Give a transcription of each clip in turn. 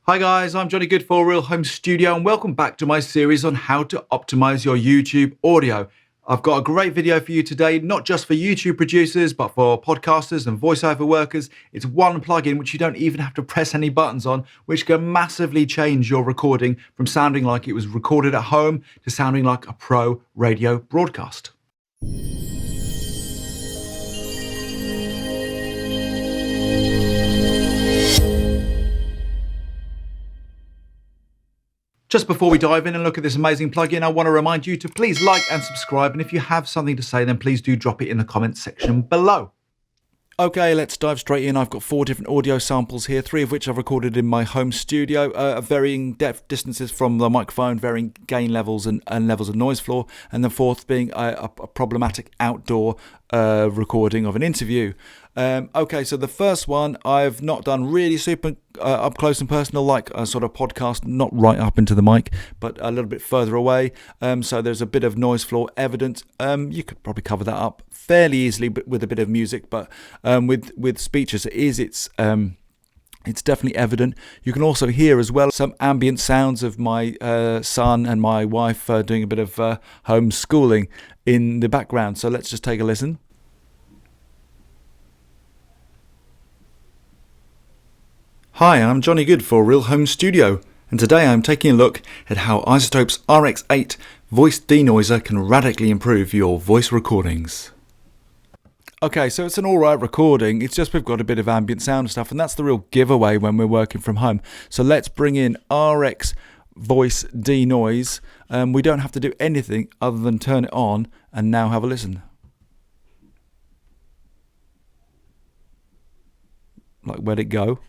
Hi guys, I'm Johnny Good for Real Home Studio and welcome back to my series on how to optimize your YouTube audio. I've got a great video for you today, not just for YouTube producers, but for podcasters and voiceover workers. It's one plugin which you don't even have to press any buttons on, which can massively change your recording from sounding like it was recorded at home to sounding like a pro radio broadcast. Just before we dive in and look at this amazing plugin, I want to remind you to please like and subscribe. And if you have something to say, then please do drop it in the comments section below. Okay, let's dive straight in. I've got 4 different audio samples here, 3 of which I've recorded in my home studio, varying depth distances from the microphone, varying gain levels and levels of noise floor, and the 4th being a problematic outdoor recording of an interview. Okay, so the first one I've not done really super up close and personal, like a sort of podcast, not right up into the mic, but a little bit further away. So there's a bit of noise floor evident. You could probably cover that up fairly easily, but with a bit of music. But with speeches, it's definitely evident. You can also hear as well some ambient sounds of my son and my wife doing a bit of homeschooling in the background. So let's just take a listen. Hi, I'm Johnny Good for Real Home Studio, and today I'm taking a look at how iZotope's RX8 voice denoiser can radically improve your voice recordings. Okay, so it's an alright recording, it's just we've got a bit of ambient sound stuff, and that's the real giveaway when we're working from home. So let's bring in RX voice denoise. We don't have to do anything other than turn it on, and now have a listen. Like, where'd it go?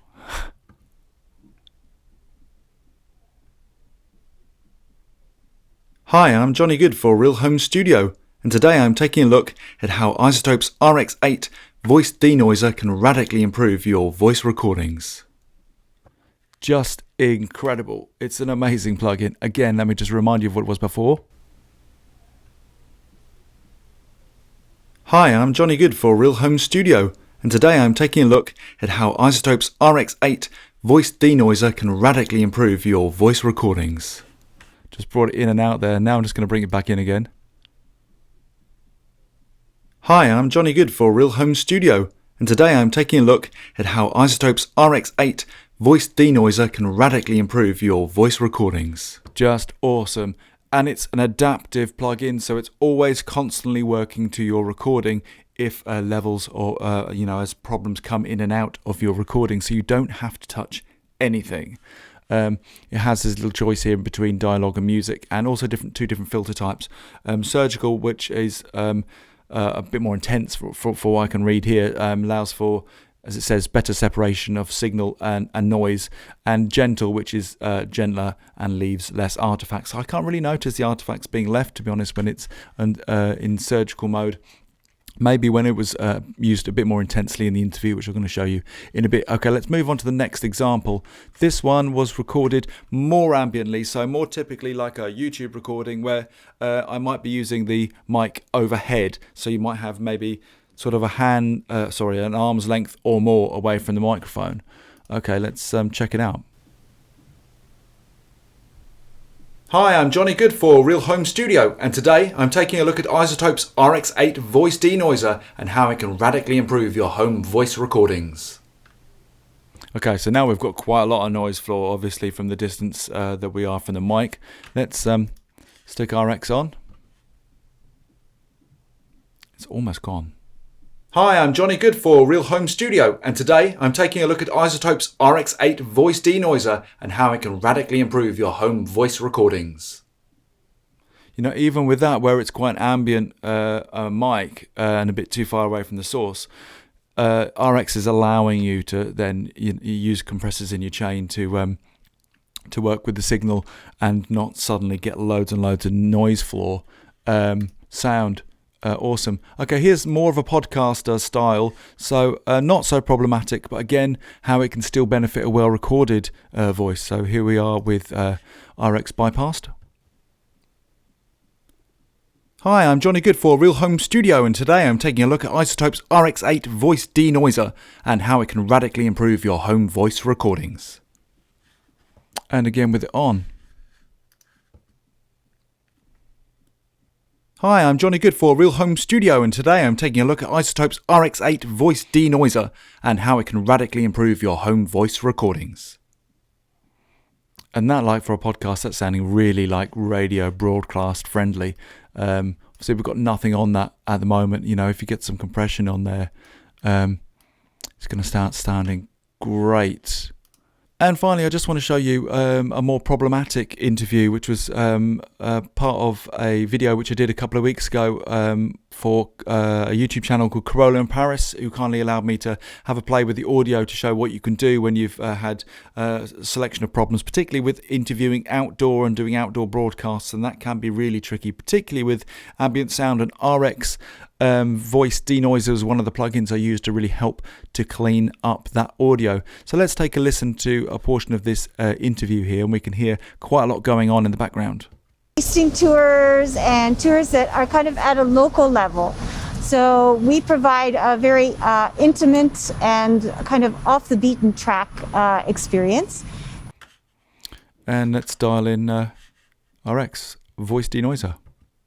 Hi, I'm Johnny Good for Real Home Studio, and today I'm taking a look at how iZotope's RX8 voice denoiser can radically improve your voice recordings. Just incredible. It's an amazing plugin. Again, let me just remind you of what it was before. Hi, I'm Johnny Good for Real Home Studio, and today I'm taking a look at how iZotope's RX8 voice denoiser can radically improve your voice recordings. Just brought it in and out there. Now I'm just going to bring it back in again. Hi, I'm Johnny Good for Real Home Studio, and today I'm taking a look at how iZotope's RX8 voice denoiser can radically improve your voice recordings. Just awesome. And it's an adaptive plugin, so it's always constantly working to your recording if levels or as problems come in and out of your recording, so you don't have to touch anything. It has this little choice here between dialogue and music, and also two different filter types. Surgical, which is a bit more intense for what I can read here, allows for, as it says, better separation of signal and noise, and gentle, which is gentler and leaves less artifacts. I can't really notice the artifacts being left, to be honest, when it's in surgical mode. Maybe when it was used a bit more intensely in the interview, which I'm going to show you in a bit. Okay, let's move on to the next example. This one was recorded more ambiently, so more typically like a YouTube recording where I might be using the mic overhead. So you might have maybe sort of an arm's length or more away from the microphone. Okay, let's check it out. Hi, I'm Johnny Good for Real Home Studio, and today I'm taking a look at iZotope's RX8 voice denoiser and how it can radically improve your home voice recordings. Okay, so now we've got quite a lot of noise floor, obviously, from the distance that we are from the mic. Let's stick RX on. It's almost gone. Hi, I'm Johnny Good for Real Home Studio, and today I'm taking a look at iZotope's RX8 voice denoiser and how it can radically improve your home voice recordings. You know, even with that, where it's quite an ambient mic and a bit too far away from the source, RX is allowing you to then use compressors in your chain to work with the signal and not suddenly get loads and loads of noise floor sound. Awesome. Okay, here's more of a podcaster style, so not so problematic, but again, how it can still benefit a well-recorded voice. So here we are with RX bypassed. Hi, I'm Johnny Good for Real Home Studio, and today I'm taking a look at iZotope's RX8 voice denoiser and how it can radically improve your home voice recordings. And again with it on. Hi, I'm Johnny Good for Real Home Studio, and today I'm taking a look at iZotope's RX8 voice denoiser and how it can radically improve your home voice recordings. And that, like for a podcast, that's sounding really like radio broadcast friendly. Obviously we've got nothing on that at the moment. You know, if you get some compression on there, it's going to start sounding great. And finally, I just want to show you a more problematic interview, which was part of a video which I did a couple of weeks ago for a YouTube channel called Corolla in Paris, who kindly allowed me to have a play with the audio to show what you can do when you've had a selection of problems, particularly with interviewing outdoor and doing outdoor broadcasts. And that can be really tricky, particularly with ambient sound. And RX voice denoiser is one of the plugins I use to really help to clean up that audio. So let's take a listen to a portion of this interview here, and we can hear quite a lot going on in the background. Tasting tours and tours that are kind of at a local level. So we provide a very intimate and kind of off the beaten track experience. And let's dial in RX voice denoiser.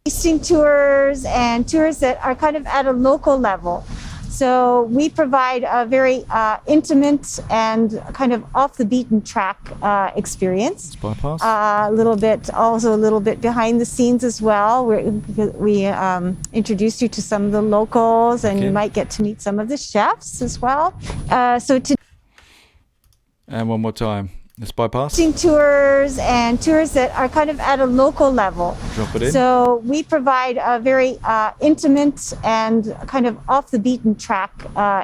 Tasting tours and tours that are kind of at a local level. So we provide a very intimate and kind of off the beaten track experience. Bypass. A little bit behind the scenes as well. We introduced you to some of the locals, and you might get to meet some of the chefs as well. And one more time. Let's bypass. Tours and tours that are kind of at a local level. Drop it in. So we provide a very intimate and kind of off the beaten track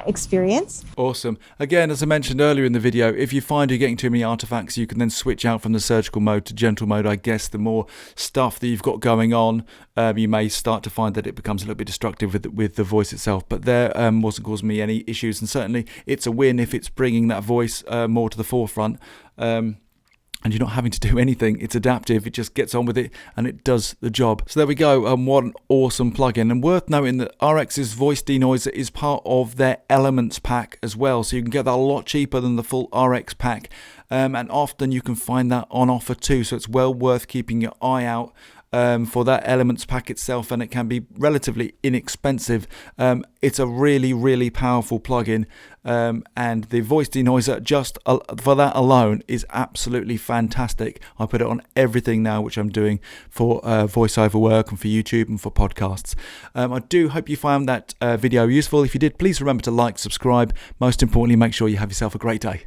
experience. Awesome. Again, as I mentioned earlier in the video, if you find you're getting too many artifacts, you can then switch out from the surgical mode to gentle mode. I guess the more stuff that you've got going on, you may start to find that it becomes a little bit destructive with the voice itself. But there wasn't causing me any issues, and certainly it's a win if it's bringing that voice more to the forefront. And you're not having to do anything. It's adaptive. It just gets on with it and it does the job. So there we go. What an awesome plugin. And worth noting that RX's voice denoiser is part of their Elements pack as well. So you can get that a lot cheaper than the full RX pack. And often you can find that on offer too. So it's well worth keeping your eye out for that Elements pack itself, and it can be relatively inexpensive. It's a really, really powerful plugin, and the voice denoiser, just for that alone, is absolutely fantastic. I put it on everything now, which I'm doing for voiceover work and for YouTube and for podcasts. I do hope you found that video useful. If you did, please remember to like, subscribe. Most importantly, make sure you have yourself a great day.